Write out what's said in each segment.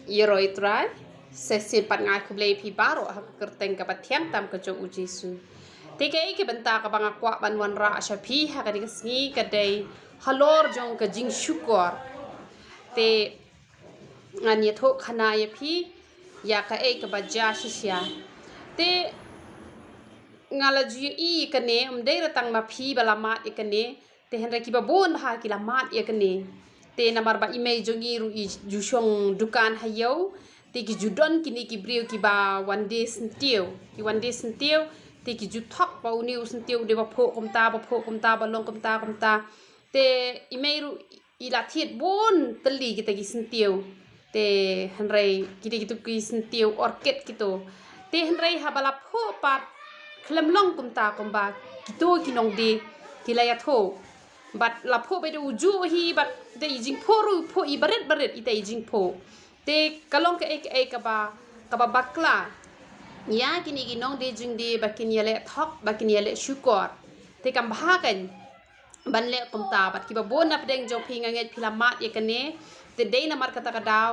Yeroi trai sesi pat ngai kublei pi baro ha kerteng ka patiang tam ka jo ujisu teke ke benta ka banga kwa banwan ra asha pi ha ka digasni ka dei halor jong ka jing syukur te ngani tho khana ya pi ya ka ka baja shisya te ngala ju I ka ne umdei ratang ma pi balamat ikane te henra ki babon ha ki lamat ikane te namar ba email jongi ru I jushong dukan hayo te ki judon kini ki brio ki ba one day sentiu te ki ju thok ba uniu sentiu de ba pho komta ba long komta te email ru ila thiet bon teli kita ki sentiu te henrai kiti gitu ki sentiu orchid gitu te henrai habala pho pat klem long komta komba gitu kinong de kilaya tho bat la pho be du ju hi bat de jing pho ru pho I baret ite jing pho te kalong ka ka ba bakla ya kini ginong de jing de bakin yale thok bakin yale syukur te kam bahakan banle komta bat ki ba bon ap deng jong phi nganget philamat ye kane te de na mar kata kadaw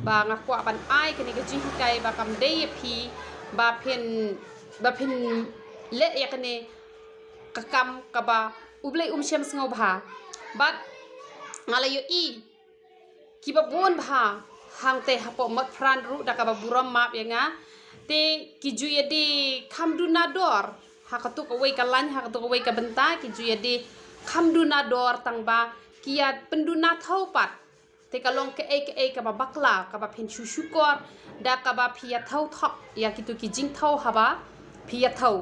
ba ngakwa ban ai kini ga jing kai ba kam de phi ba phin le ye kane kakam kaba ublei shem sngo bha bat ngalayo I kiba bon bha hang te hapo mat fran ru da kaba buram map yanga te kiju ya de kamdunador hakatuk away kalan hakatuk away ka benta kiju ya de kamdunador tangba kia penduna thaupat te kalong ke ka ba bakla ka ba phen syukur da ka ba phia thau thok ya kitu ki jing thau haba phia thau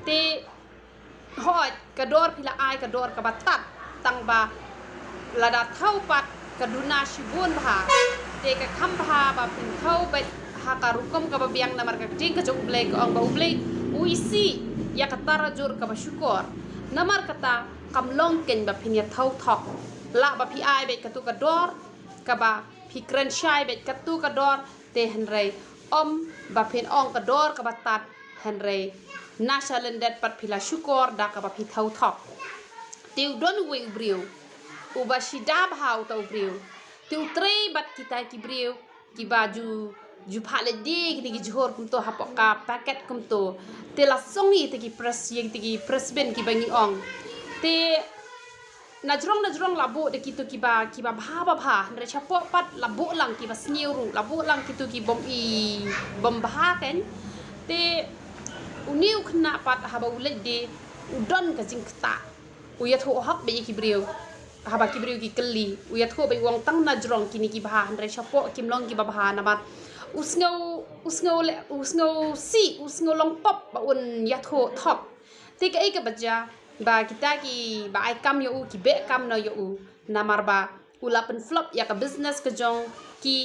te hoi kador pila ai kador ka ba tat tangba lada thau pat kaduna shibun bha te ka kham bha ba pin thau ba ha ka rukom ka ba biang namar ka jing ka jong blek ong ba ublek uisi ya katara jur ka ba syukur namar kata kamlong ken ba pin ya thau thok la ba pi ai be katu ka dor ka ba pi kren shai be katu ka dor te henrei ba pin ong ka dor ka ba tat henrei nasalendet pat pila syukur da ka ba pi thau thok te don we brio uba shidab hau tau brio te utre bat kita ki brio ki baju ju phale de ki jhor kum to hapoka paket kum to te la songi te ki press ye te ki press ben ki bangi ong te najrong labo de kitu ki ba bha re chapo pat labo lang ki ba sniuru labo lang kitu ki bom bha ken te uniu khna pat haba ulet de udon ka jing kta uya tho hak be ki brio haba ki brio ki kelli uya tho be wong tang najrong kini ki bha re chapo kimlong ki ba bha na bat usngau long pop ba un ya tho thok te ka baja ba kita ki ba ai kam yo ki be kam no yo namar ba ulapen flop ya ka business ka jong ki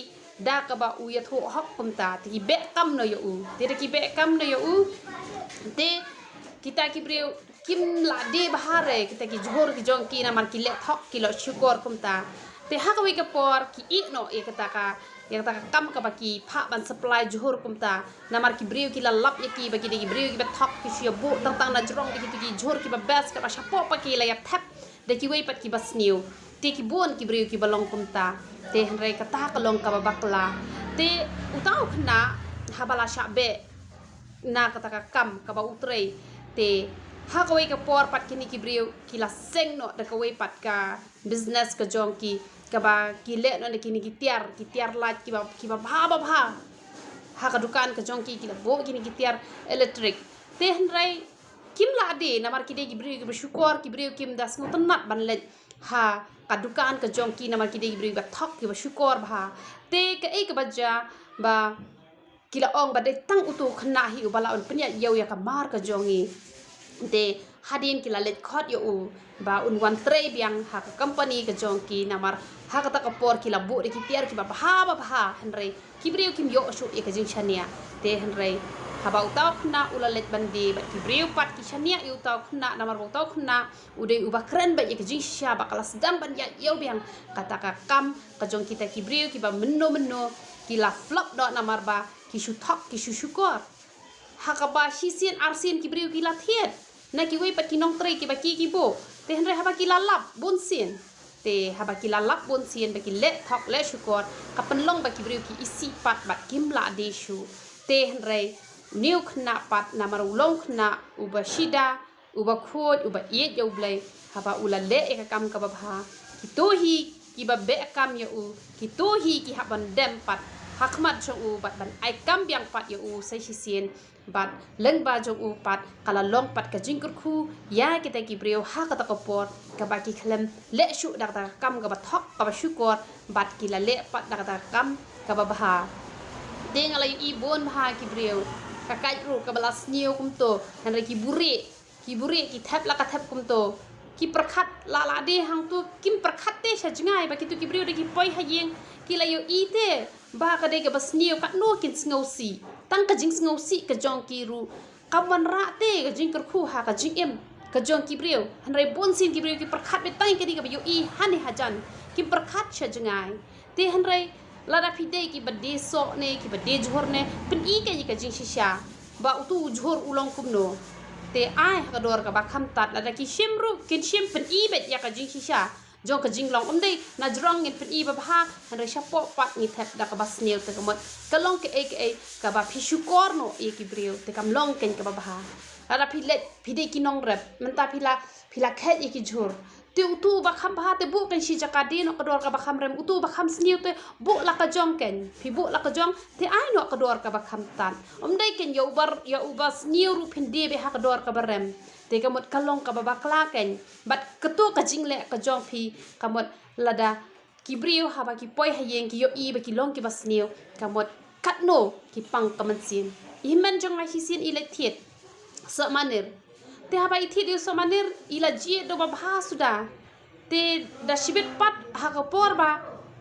da ka ba u ya tho hok kumta ti be kam no yo te ki be kam no yo te kita ki brio kim la de bahare kita ki jhor ki jong ki namar ki le thok ki lo syukur kumta te ha ka wi ka por ki I no ya kata ka yang tak kam ka baki pha ban supply juhur kumta namar ki brio ki lalap ya ki bagi de brio ki bathok ki sia bu tang na jrong de ki juhur ki ba bas ka shapo pa ki la ya thap de ki wei pat ki bas new te ki bon ki brio ki balong kumta te henrai kata ka long ka bakla te utau khna habala shabe na kata ka kam ka ba utrei te ha ka wei ka por pat ki ni ki brio ki la seng no de ka wei pat ka business ka jong ki kaba kile no ne kini kitiar light ki ba bha ha ka dukan ka jong ki la bo kini kitiar electric te henrai kim la de namar ki de ki bri ki syukur ki bri kim das ngutenat ban let ha ka dukan ka jong ki namar ki de ki bri ba thok ki ba syukur bha te ka baja ba kila ong ba de tang utu khna hi ubala on penya yau ya ka mar ka jongi te hadin kila let khot yo ba un wan tre biang ha ka company ka jong ki namar ha ka ta ka por kila bu de ki tiar ki ba bha henrei ki brio kim yo shu e ka jing chania te henrei ha ba utaw khna ula let bandi ba ki brio pat ki chania yu taw khna namar utaw khna ude uba kren ba ye ka jing sha ba kala sedang ban ya yo biang kata ka kam ka jong kita ki brio ki ba menno kila flop do namar ba ki shu thok ki shu syukur ha ka ba shisien arsin ki brio ki la thiet na ki wei pat ki nong tre ki ba ki bo te henrei ha ba ki la lap bon sin te haba kila lap bon sien bagi le thok le syukur kapan long bagi beriu ki isi pat bat kimla desu te henrei niu khna pat namar ulong khna uba shida uba khoj uba iet yo blai haba ula le ekam ka babha ki tohi ki ba be kam ya u ki tohi ki haban dem pat hakmat jong u bat ban ai kam biang pat ya u sai sien bat leng ba jong u pat kala long pat ka jingkur khu ya kita ki brio ha ka ta ko por ka ba ki khlem le shu dak ta kam ka ba thok ka ba syukur bat ki la le pat dak ta kam ka ba bha deng ala i bon bha ki brio ka kai ru ka balas niu kum to han re ki buri ki thap la ka thap kum to ki prakhat la de hang tu kim prakhat te sha jingai ba ki tu ki brio de ki poi ha yeng ki la yo i te ba ka de ka bas niu ka no kin sngo si tang ka jing sngo si ka jong ki ru ka man ra te ka jing kur khu ha ka jing em ka jong ki brio han re bon sin ki brio ki prakhat be tai ka di ka ba yo i han ni ha jan ki prakhat sha jingai te han re la da phide ki ba de so ne ki ba de jhor ne pen i ka jing shisha ba utu jhor ulong kum no te ai ka dor ka ba kham tat la da ki shimru kin shim pen i bet ya ka jing shisha jong ka jing long dei na jrong ngin pen i ba bha han re shapo pat ni thep da ka ba sneu te ka mot ka long ke ka ba phi shukor no e ki brio te kam long ken ka ba bha la da phi let phi de ki nong rep man ta phi la khet e ki jhur te utu ba kham bha te bu ken shi jaka de no ka dor ka ba kham rem utu ba kham sneu te bu la ka jong ken phi bu la ka jong te ai no ka dor ka ba kham tan dei ken yo ubar sneu ru phin de be ha ka dor ka ba rem te ka mot kalong ka ba kla ken bat ketu ka jing le ka jong phi ka mot lada ki brio ha ba ki poi ha yeng ki yo i ba ki long ki ba sneu ka mot kat no ki pang ka man sin i man jong ai sin i le thiet so manir te ha ba i thiet so manir i la ji do ba bha suda te da shibet pat ha ka por ba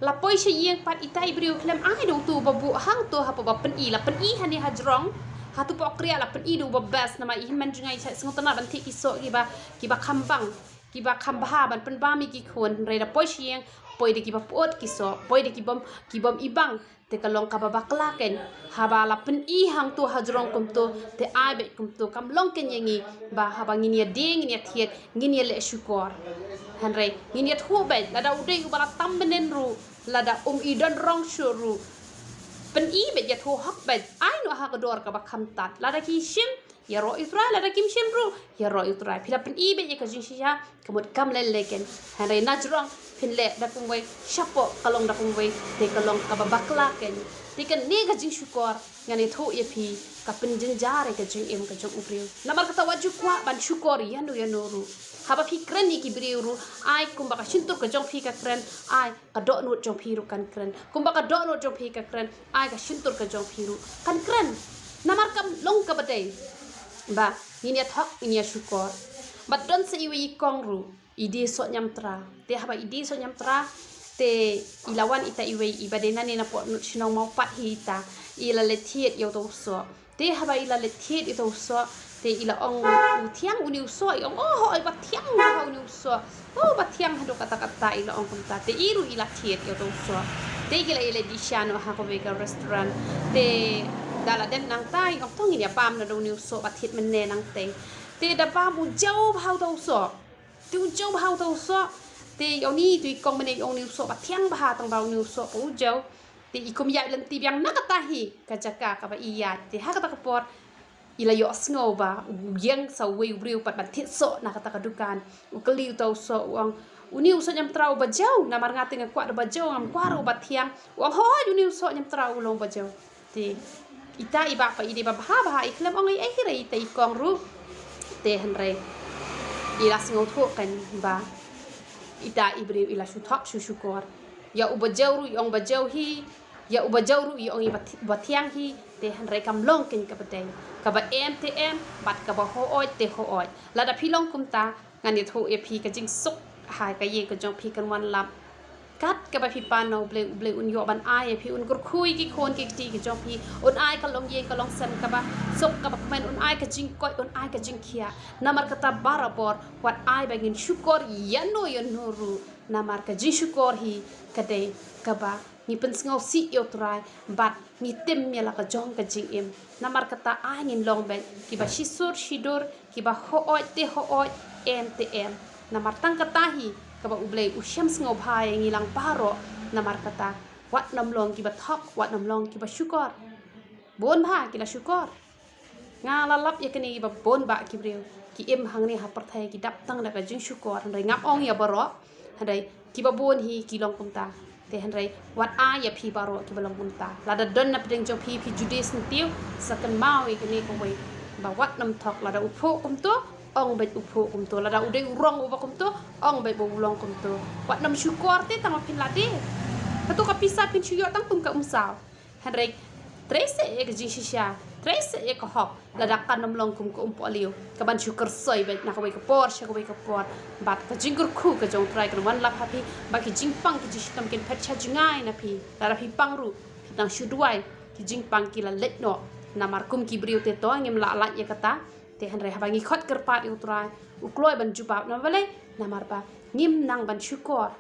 la poi she yeng pat i tai brio klem ai do tu ba bu hang to ha ba pen i la pen i ha ni ha jrong ha tu pok kriya la pen i do ba bas na ma i man jong ai sing tana ban thi ki so ki ba kham bang ki ba kham ba ban pen ba mi ki khon re da poi she yeng poi de ki ba pot ki so poi de ki bom i bang te ka long ka ba bakla ken ha ba la pen i hang tu ha jrong kum to te ai be kum to kam long ken yengi ba ha ba nginia ding nginia thiet nginia le syukor han re nginia thu be la da udei u ba la tam benen ru la da i don rong shuru pen i be ya thu hak be ai no ha ka dor ka ba kham tat la da ki shim ya ro Israel la da kim shim ru ya ro Israel phila pen i be ya ka jin shisha kamot kam le leken han re na jrong phin le da kum wei shapo kalong da kum wei te kalong ka ba bakla ken te kan ne ga jing syukor ngani thu ye phi ka pen jin jare ka jing em ka jong upriu namar ka tawaju kwa ban syukor yanu ru haba phi kren ni ki brio ru ai kum ba ka shintur ka jong phi ka kren ai ka do nu jong phi ru kan kren kum ba ka do nu jong phi ka kren ai ka shintur ka jong phi ru kan kren namar kam long ka badai ba ni thok ni syukor bat don se iwi kong ru ide so nyam tra te haba ide so nyam tra te ilawan ita iwi ibadena ni na po sinong mau pat hita ila le thiet yo to so te haba ila le thiet ito so te ila ong thiang uni so ong hoi ba thiang ha uni so ba thiang hado kata ila ong kumta te iru ila thiet yo to so te gila ila di shano ha ko be ka restaurant te dala dem nang tai ong tong ni pam na do ni so ba thiet men ne nang te da pa mu jau hau to so tu jau hau to so te yo ni tu kong men ong ni so ba thiang ba tang ba ni so pu jau te ikum ya len ti biang nakatahi ka jaka ka ba iya te ha ka ta ka por ila yo snow ba yang sa we real pat ban thit so na kata kadukan u kaliu tau so uang uni uso nyam trau ba jau na mar ngati ngak kwa ba jau am kwa ro ba thiang uang ho uni uso nyam trau long ba jau te ita iba pa ide ba ba iklam ong ai hira ita ikong ru te hanre ila snow tho kan ba ita ibre ila shu thak shu shukor ya u ba jau ru ong ba jau hi ya u ba jau ru ong i ba thiang hi te hanre kam long ken ka ba dei ka ba em bat ka ba ho oi te ho oi la da phi long kum ta ngani tho e phi ka jing suk hai ka ye ka jong phi kan wan lap kat ka ba phi pan no ble un yo ban ai e phi un kur khui ki khon ki ti ki jong phi un ai ka long ye ka long san ka ba suk ka ba men un ai ka jing koi un ai ka jing khia namar ka ta barabor wat ai ba ngin syukor yano ru namar ka ji syukor hi ka dei ka ba ni pen ngau si yo trai bat ni tem me la ka jong ka jing em namar kata ai ngin long ben ki ba shisur shidur ki ba ho oi te ho oi em te em namar tang kata hi ka kaba ublay usyam ngobhay ngilang paro na markata wat namlong kiba thok wat namlong kiba syukor bon bha kila syukor nga lalap ya kini kiba bon ba kibreu ki em hangni ha parthai ki dap tang da ka jing syukor handai ngap ong ya baro handai kiba bon hi kilong kumta te handai wat a ya phi baro kiba long kumta lada don na pedeng jo phi judes ntiu sakan mau ikini ko wei ba wat nam thok lada upho kumto ong bet upho kumto lada udai urong uba kumto ong bet bolong kumto wat nam syukor te tang pin lade Katu kapisa pin syuyok tang tum ka umsaw. Henrik trese e ka jishisha. Trese e ka hok. Ladakan namlong kum ka umpo aliyo. Kaban syukur soy bet na kawai ka por sya kawai ka por. Bat ka jinggur ku ka jong try ka wan lap hapi. Baki jingpang ki jishitam kin pet sya jungai na pi. Lara pi pangru. Nang syuduai ki jingpang ki la let no. Namar kum ki briu te to ngim la lat ya kata. Te henrik habangi khot kerpat yu try. Ukloy ban jubab na vale. Namar ba ngim nang ban syukur.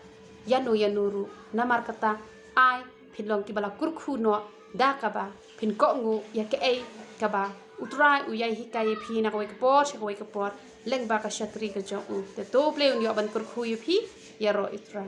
Yanuru namar kata ai pinlong kibala kurku no da kaba pin kongu ya ke ai kaba utrai uyai hikai phi na koi kapor leng ba ka shatri ka jong te to play un yo ban kurku yu phi ya ro itra